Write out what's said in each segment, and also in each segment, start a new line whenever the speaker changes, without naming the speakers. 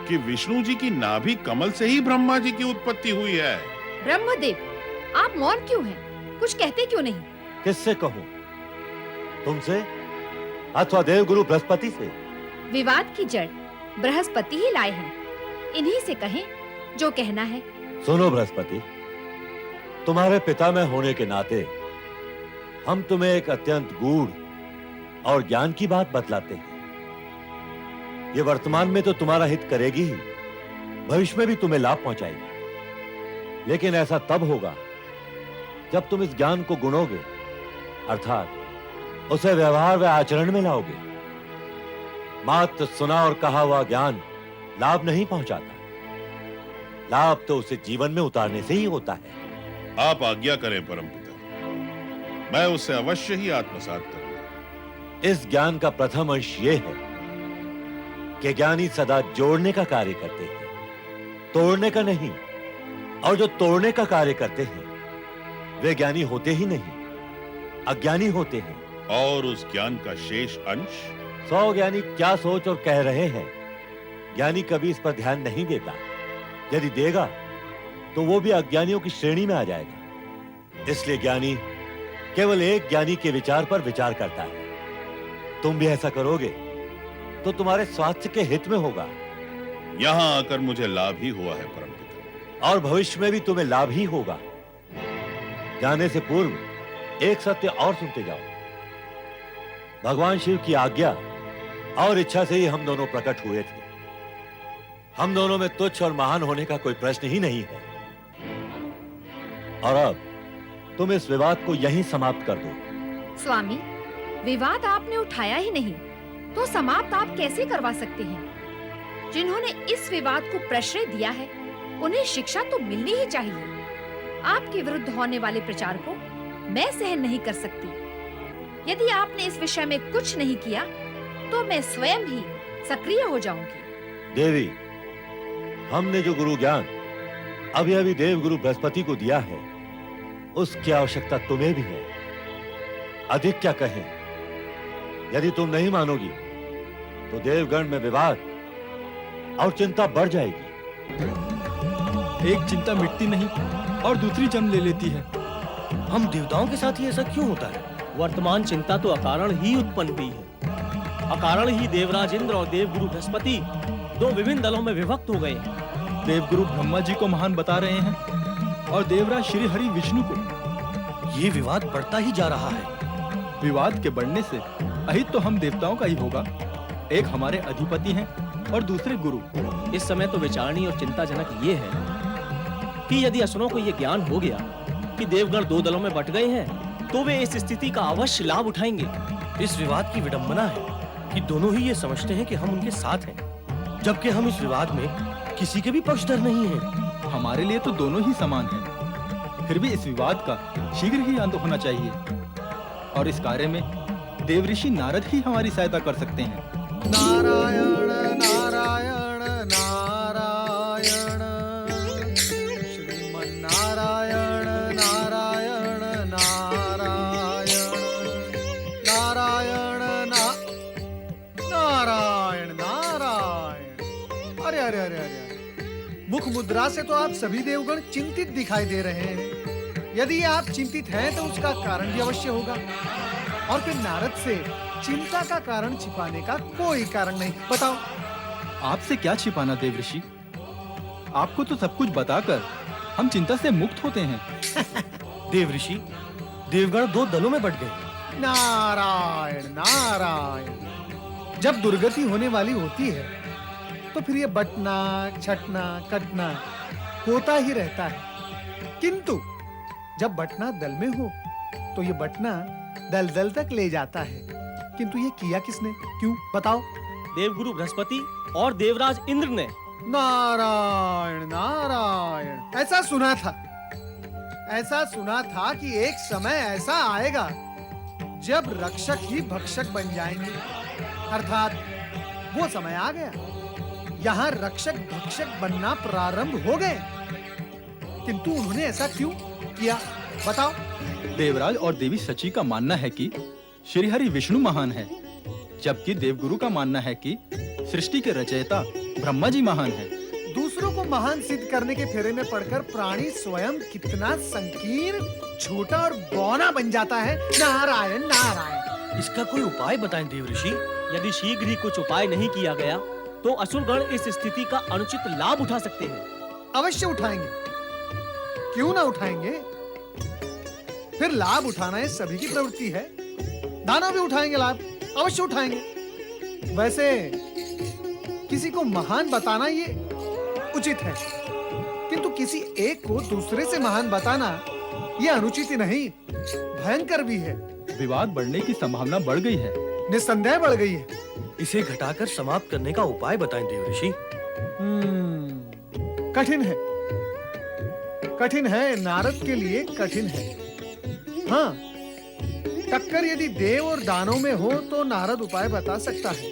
कि विष्णु जी की नाभि कमल से ही ब्रह्मा जी की उत्पत्ति हुई है।
ब्रह्मदेव, आप मौन क्यों हैं? कुछ कहते क्यों नहीं?
किससे कहूं? तुमसे अथवा देवगुरु बृहस्पति से?
विवाद की जड़ बृहस्पति ही लाए हैं। इन्हीं से कहें जो कहना है।
सुनो बृहस्पति, तुम्हारे पिता में होने के नाते हम तुम्हें एक अत्यंत गूढ़ और ज्ञान की बात बतलाते हैं। ये वर्तमान में तो तुम्हारा हित करेगी ही, भविष्य में भी तुम्हें लाभ पहुंचाएगी। लेकिन ऐसा तब होगा जब तुम इस ज्ञान को गुणोगे, अर्थात उसे व्यवहार व आचरण में लाओगे। मात्र सुना और कहा हुआ ज्ञान लाभ नहीं पहुंचाता, लाभ तो उसे जीवन में उतारने से ही होता है।
आप आज्ञा करें परमपिता, मैं उसे अवश्य ही आत्मसात करूंगा।
इस ज्ञान का प्रथम अंश यह है कि ज्ञानी सदा जोड़ने का कार्य करते हैं, तोड़ने का नहीं। और जो तोड़ने का कार्य करते हैं वे ज्ञानी होते ही नहीं, अज्ञानी होते हैं।
और उस ज्ञान का शेष अंश?
100 ज्ञानी क्या सोच और कह रहे हैं, ज्ञानी कभी इस पर ध्यान नहीं देता। यदि देगा तो वो भी अज्ञानियों की श्रेणी में आ जाएगा। इसलिए ज्ञानी केवल एक ज्ञानी के विचार पर विचार करता है। तुम भी ऐसा करोगे तो तुम्हारे स्वास्थ्य के हित में होगा।
यहां आकर मुझे लाभ ही हुआ है परमपिता,
और भविष्य में भी तुम्हें लाभ ही होगा। जाने से पूर्व एक सत्य और सुनते जाओ। भगवान शिव की आज्ञा और इच्छा से ही हम दोनों प्रकट हुए थे। हम दोनों में तुच्छ और महान होने का कोई प्रश्न ही नहीं है। और अब तुम इस विवाद को यहीं समाप्त कर दो।
स्वामी, विवाद आपने उठाया ही नहीं तो समाप्त आप कैसे करवा सकते हैं? जिन्होंने इस विवाद को प्रश्रय दिया है उन्हें शिक्षा तो मिलनी ही चाहिए। आपके विरुद्ध होने वाले प्रचार को मैं सहन नहीं कर सकती। यदि आपने इस विषय में कुछ नहीं किया तो मैं स्वयं ही सक्रिय हो जाऊंगी।
देवी, हमने जो गुरु ज्ञान अभी अभी देव गुरु बृहस्पति को दिया है उसकी आवश्यकता तुम्हें भी है। अधिक क्या कहें, यदि तुम नहीं मानोगी तो देवगण में विवाद और चिंता बढ़ जाएगी।
एक चिंता मिटती नहीं और दूसरी जन्म ले लेती है।
हम देवताओं के साथ ही ऐसा क्यों होता है?
वर्तमान चिंता तो अकारण ही उत्पन्न हुई है। अकारण ही देवराज इंद्र और देवगुरु बृहस्पति दो विभिन्न दलों में विभक्त हो गए।
देवगुरु ब्रह्मा जी को महान बता रहे हैं और देवराज श्री हरि विष्णु को।
ये विवाद बढ़ता ही जा रहा है।
विवाद के बढ़ने से अहित तो हम देवताओं का ही होगा। एक हमारे अधिपति हैं और दूसरे गुरु।
इस समय तो विचारणीय और चिंताजनक ये है कि यदि असुरों को ये ज्ञान हो गया कि देवगण दो दलों में बट गए हैं तो वे इस स्थिति का अवश्य लाभ उठाएंगे।
इस विवाद की विडंबना है कि दोनों ही ये समझते हैं कि हम उनके साथ हैं, जबकि हम इस विवाद में किसी के भी पक्षधर नहीं हैं।
हमारे लिए तो दोनों ही समान हैं। फिर भी इस विवाद का शीघ्र ही अंत होना चाहिए और इस कार्य में देवऋषि नारद ही हमारी सहायता कर सकते हैं।
नारायण नारायण नारायण श्रीमन नारायण नारायण नारायण नारायण नारायण नारायण। अरे अरे अरे अरे, मुख मुद्रा से तो आप सभी देवगण चिंतित दिखाई दे रहे हैं। यदि आप चिंतित हैं तो उसका कारण भी अवश्य होगा। और फिर नारद से चिंता का कारण छिपाने का कोई कारण नहीं। बताओ।
आपसे क्या छिपाना देवऋषि, आपको तो सब कुछ बताकर हम चिंता से मुक्त होते हैं।
देवऋषि, देवगण दो दलों में बट गए।
नारायण नारायण। जब दुर्गति होने वाली होती है तो फिर ये बटना छटना कटना होता ही रहता है। किंतु जब बटना दल में हो तो ये बटना दल दल तक ले जाता है। किंतु ये किया किसने, क्यों, बताओ।
देवगुरु बृहस्पति और देवराज इंद्र ने।
नारायण नारायण। ऐसा सुना था कि एक समय ऐसा आएगा जब रक्षक ही भक्षक बन जाएंगे। अर्थात वो समय आ गया। यहाँ रक्षक भक्षक बनना प्रारंभ हो गए। किंतु उन्होंने ऐसा क्यों किया, बताओ।
देवराज और देवी सची का मानना है कि श्री हरि विष्णु महान है, जबकि देवगुरु का मानना है कि सृष्टि के रचयिता ब्रह्मा जी महान हैं।
दूसरों को महान सिद्ध करने के फेरे में पड़कर प्राणी स्वयं कितना संकीर्ण, छोटा और बौना बन जाता है। नारायण नारायण।
इसका कोई उपाय बताएं देवऋषि।
यदि शीघ्र ही कुछ उपाय नहीं किया गया तो असुरगण इस स्थिति का अनुचित लाभ उठा सकते हैं।
अवश्य उठाएंगे, क्यों ना उठाएंगे। फिर लाभ उठाना ये सभी की प्रवृत्ति है। दानव भी उठाएंगे लाभ, अवश्य उठाएंगे। वैसे किसी को महान बताना ये उचित है, किंतु किसी एक को दूसरे से महान बताना ये अनुचित ही नहीं, भयंकर भी है।
विवाद बढ़ने की संभावना बढ़ गई है।
निस्संदेह बढ़ गई है।
इसे घटाकर समाप्त करने का उपाय बताएं देवऋषि।
कठिन है, कठिन है, नारद के लिए कठिन है। हाँ, टक्कर यदि देव और दानव में हो तो नारद उपाय बता सकता है,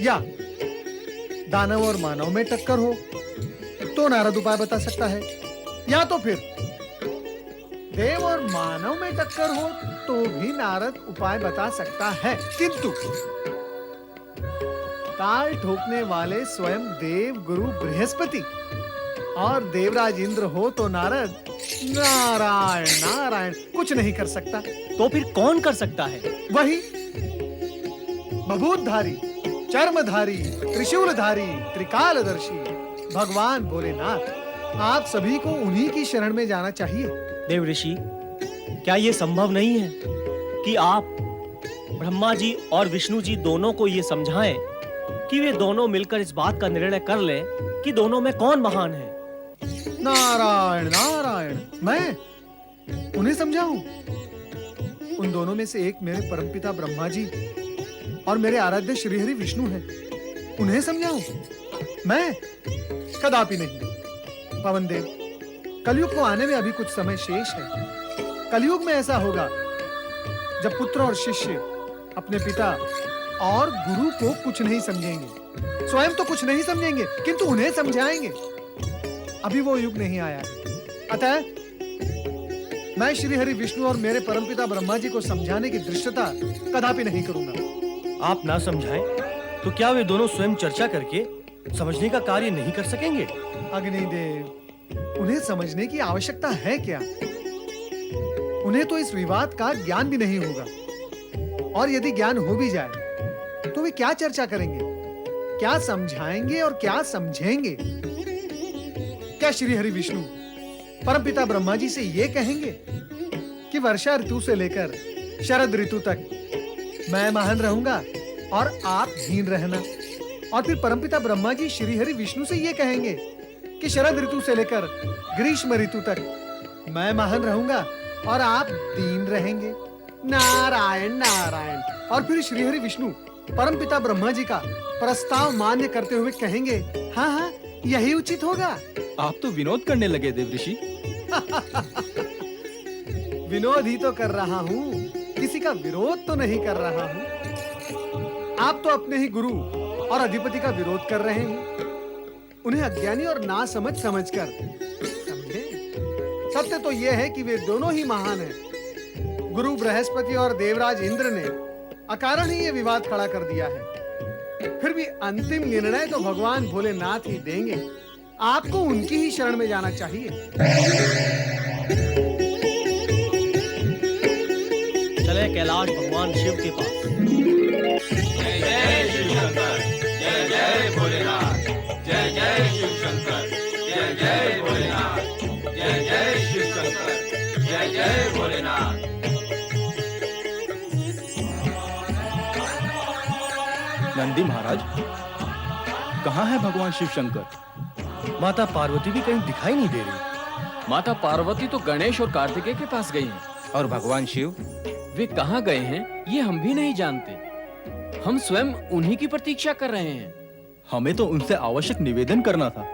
या दानव और मानव में टक्कर हो तो नारद उपाय बता सकता है, या तो फिर देव और मानव में टक्कर हो तो भी नारद उपाय बता सकता है। किंतु ताल ठोकने वाले स्वयं देव गुरु बृहस्पति और देवराज इंद्र हो तो नारद नारायण नारायण कुछ नहीं कर सकता।
तो फिर कौन कर सकता है?
वही बभूतधारी, चर्मधारी, त्रिशूलधारी, त्रिकालदर्शी भगवान भोलेनाथ। आप सभी को उन्हीं की शरण में जाना चाहिए।
देवऋषि, क्या ये संभव नहीं है कि आप ब्रह्मा जी और विष्णु जी दोनों को ये समझाएं कि वे दोनों मिलकर इस बात का निर्णय कर लें कि दोनों में कौन महान है?
नारायण नारायण, मैं उन्हें समझाऊं? उन दोनों में से एक मेरे परमपिता ब्रह्मा जी और मेरे आराध्य श्रीहरि विष्णु हैं। उन्हें समझाऊं? मैं कदापि नहीं। पवन देव, कलयुग को आने में अभी कुछ समय शेष है। कलयुग में ऐसा होगा जब पुत्र और शिष्य अपने पिता और गुरु को कुछ नहीं समझेंगे, स्वयं तो कुछ नहीं समझेंगे किंतु उन्हें समझाएंगे। अभी वो युग नहीं आया। अतः मैं श्री हरि विष्णु और मेरे परमपिता ब्रह्मा जी को समझाने की दृष्टता कदापि नहीं करूंगा।
आप ना समझाएं तो क्या वे दोनों स्वयं चर्चा करके समझने का कार्य नहीं कर सकेंगे?
अग्निदेव, उन्हें समझने की आवश्यकता है क्या? उन्हें तो इस विवाद का ज्ञान भी नहीं होगा, और यदि ज्ञान हो भी जाए तो वे क्या चर्चा करेंगे, क्या समझाएंगे और क्या समझेंगे? क्या श्री हरि विष्णु परमपिता ब्रह्मा जी से ये कहेंगे कि वर्षा ऋतु से लेकर शरद ऋतु तक मैं महान रहूंगा और आप हीन रहना? और फिर परमपिता ब्रह्मा जी श्री हरि विष्णु से ये कहेंगे कि शरद ऋतु से लेकर ग्रीष्म ऋतु तक मैं महान रहूंगा और आप दीन रहेंगे? नारायण नारायण। और फिर श्री हरि विष्णु परमपिता ब्रह्मा जी का प्रस्ताव मान्य करते हुए कहेंगे, हाँ हाँ यही उचित होगा।
आप तो विनोद करने लगे देवऋषि।
विनोद ही तो कर रहा हूँ, किसी का विरोध तो नहीं कर रहा हूँ। आप तो अपने ही गुरु और अधिपति का विरोध कर रहे हैं, उन्हें अज्ञानी और नासमझ समझकर। समझे? सत्य तो यह है कि वे दोनों ही महान हैं। गुरु बृहस्पति और देवराज इंद्र ने अकारण ही ये विवाद खड़ा कर दिया है। फिर भी अंतिम निर्णय तो भगवान भोलेनाथ ही देंगे। आपको उनकी ही शरण में जाना चाहिए।
चले कैलाश भगवान शिव के पास।
जय जय शिव शंकर, जय जय भोलेनाथ, जय जय शिव शंकर, जय जय भोलेनाथ, जय जय शिव शंकर, जय जय भोलेनाथ।
नंदी महाराज, कहाँ है भगवान शिव शंकर?
माता पार्वती भी कहीं दिखाई नहीं दे रही।
माता पार्वती तो गणेश और कार्तिकेय के पास गई हैं।
और भगवान शिव?
वे कहाँ गए हैं ये हम भी नहीं जानते। हम स्वयं उन्हीं की प्रतीक्षा कर रहे हैं।
हमें तो उनसे आवश्यक निवेदन करना था।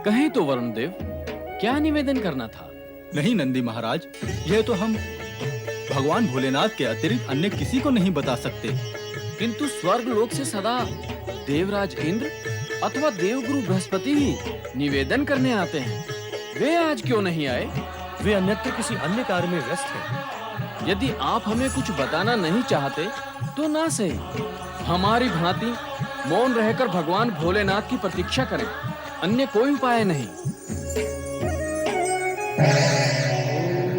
कहें तो वरुण देव, क्या निवेदन करना था?
नहीं नंदी महाराज, यह तो हम भगवान भोलेनाथ के अतिरिक्त अन्य किसी को नहीं बता सकते।
किंतु स्वर्ग लोक से सदा देवराज इंद्र अथवा देवगुरु बृहस्पति ही निवेदन करने आते हैं। वे आज क्यों नहीं आए?
वे अन्यत्र किसी अन्य कार्य में व्यस्त हैं।
यदि आप हमें कुछ बताना नहीं चाहते तो ना सही। हमारी भांति मौन रहकर भगवान भोलेनाथ की प्रतीक्षा करें, अन्य कोई उपाय नहीं।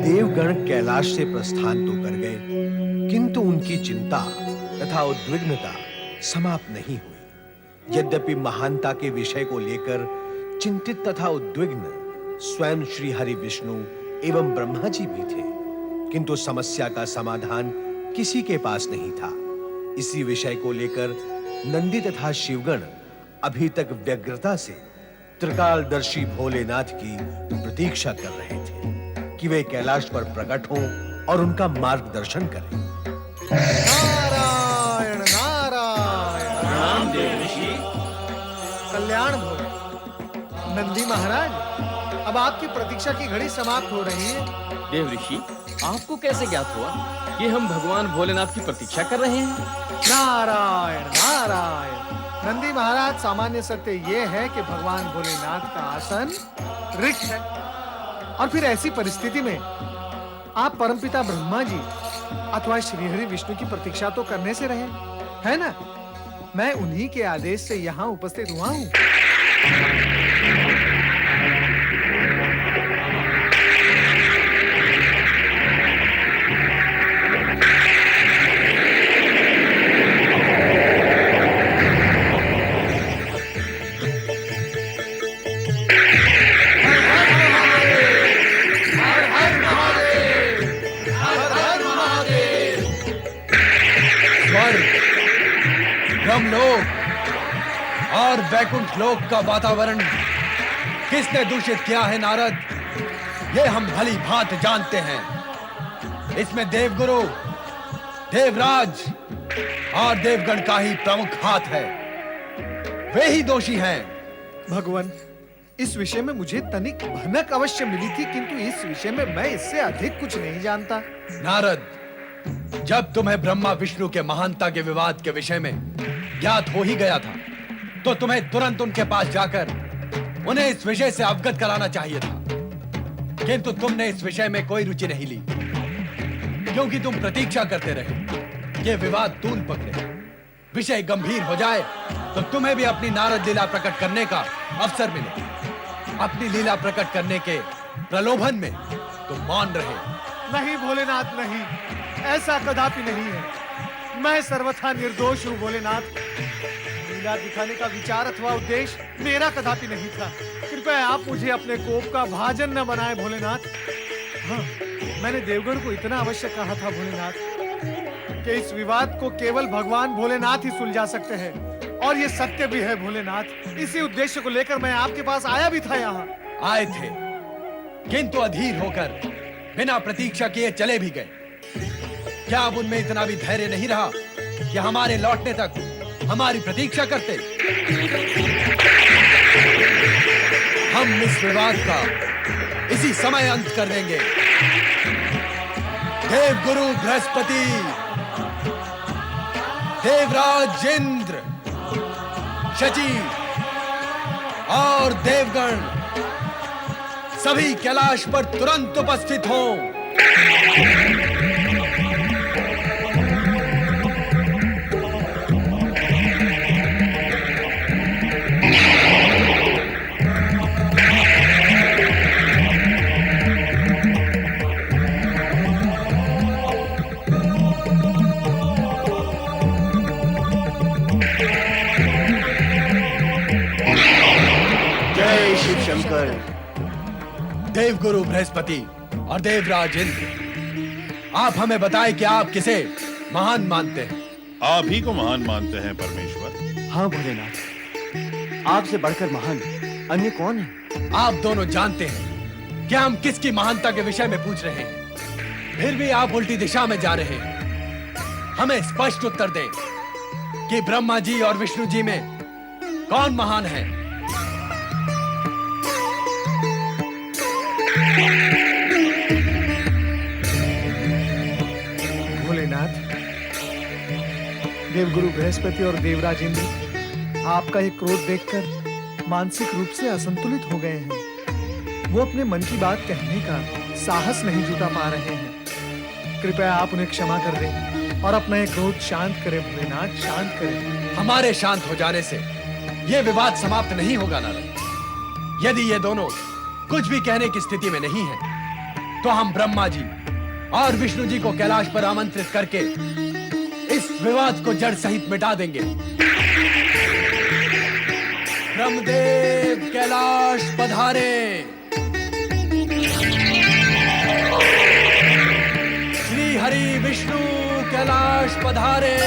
देवगण कैलाश से प्रस्थान तो कर गए, किंतु उनकी चिंता तथा उद्विग्नता समाप्त नहीं हुई। यद्यपि महानता के विषय को लेकर चिंतित तथा उद्विग्न स्वयं श्री हरि विष्णु एवं ब्रह्मा जी भी थे, किंतु समस्या का समाधान किसी के पास नहीं था। इसी विषय को लेकर नंदी तथा शिवगण अभी तक व्यग्रता से त्रिकालदर्शी भोलेनाथ की प्रतीक्षा कर रहे थे कि वे कैलाश पर प्रकट हों और उनका मार्गदर्शन करें।
नारायण नारायण।
राम देव ऋषि।
कल्याण भो। नंदी महाराज, अब आपकी प्रतीक्षा की घड़ी समाप्त हो रही है।
देव ऋषि, आपको कैसे ज्ञात हुआ कि हम भगवान भोलेनाथ की प्रतीक्षा कर रहे हैं?
नारायण नारायण। नंदी महाराज, सामान्य सत्य यह है कि भगवान भोलेनाथ का आसन रिक्त है, और फिर ऐसी परिस्थिति में आप परमपिता ब्रह्मा जी अथवा श्रीहरि विष्णु की प्रतीक्षा तो करने से रहे, है ना? मैं उन्हीं के आदेश से यहाँ उपस्थित हुआ हूँ।
ब्रह्मलोक और वैकुंठ लोक का वातावरण किसने दूषित किया है नारद? ये हम भली भांति जानते हैं। इसमें देवगुरु, देवराज और देवगण का ही प्रमुख हाथ है। वे ही दोषी हैं।
भगवान, इस विषय में मुझे तनिक भनक अवश्य मिली थी, किंतु इस विषय में मैं इससे अधिक कुछ नहीं जानता।
नारद, जब तुम्हें ब्रह्मा विष्णु के महानता के विवाद के विषय में ज्ञात हो ही गया था, तो तुम्हें तुरंत उनके पास जाकर उन्हें इस विषय से अवगत कराना चाहिए था, किंतु तुमने इस विषय में कोई रुचि नहीं ली, क्योंकि तुम प्रतीक्षा करते रहे कि विवाद तूल पकड़े, विषय गंभीर हो जाए तो तुम्हें भी अपनी नारद लीला प्रकट करने का अवसर मिले। अपनी लीला प्रकट करने के प्रलोभन में तुम मौन रहे।
नहीं भोलेनाथ, नहीं, ऐसा कदापि नहीं है। मैं सर्वथा निर्दोष हूँ भोलेनाथ। लीला दिखाने का विचार अथवा उद्देश्य मेरा कदापि नहीं था। कृपया आप मुझे अपने कोप का भाजन न बनाए भोलेनाथ। हाँ, मैंने देवगण को इतना अवश्य कहा था भोलेनाथ कि इस विवाद को केवल भगवान भोलेनाथ ही सुलझा सकते हैं, और ये सत्य भी है भोलेनाथ। इसी उद्देश्य को लेकर मैं आपके पास आया भी था। यहाँ
आए थे, किंतु अधीर होकर बिना प्रतीक्षा किए चले भी गए। क्या अब उनमें इतना भी धैर्य नहीं रहा कि हमारे लौटने तक हमारी प्रतीक्षा करते? हम इस विवाद का इसी समय अंत कर देंगे। देवगुरु बृहस्पति, देवराज इंद्र, शची और देवगण सभी कैलाश पर तुरंत उपस्थित हों।
जय शिव शंकर।
देवगुरु बृहस्पति और देवराज इंद्र, आप हमें बताएं कि आप किसे महान मानते हैं?
आप ही को महान मानते हैं परमेश्वर।
हाँ भोलेनाथ, आपसे बढ़कर महान अन्य कौन है?
आप दोनों जानते हैं कि हम किसकी महानता के विषय में पूछ रहे हैं, फिर भी आप उल्टी दिशा में जा रहे हैं। हमें स्पष्ट उत्तर दें कि ब्रह्मा जी और विष्णु जी में कौन महान है?
भोलेनाथ, देवगुरु बृहस्पति और देवराज इंद्र आपका ये क्रोध देखकर मानसिक रूप से असंतुलित हो गए हैं। वो अपने मन की बात कहने का साहस नहीं जुटा पा रहे हैं। कृपया आप उन्हें क्षमा कर दें। और अपना ये क्रोध शांत करें भोलेनाथ, शांत करें।
हमारे शांत हो जाने से यह विवाद समाप्त नहीं होगा नारद। यदि ये दोनों कुछ भी कहने की स्थिति में नहीं है तो हम ब्रह्मा जी और विष्णु जी को कैलाश पर आमंत्रित करके इस विवाद को जड़ सहित मिटा देंगे। ब्रह्मदेव कैलाश पधारे। श्री हरि विष्णु कैलाश पधारे।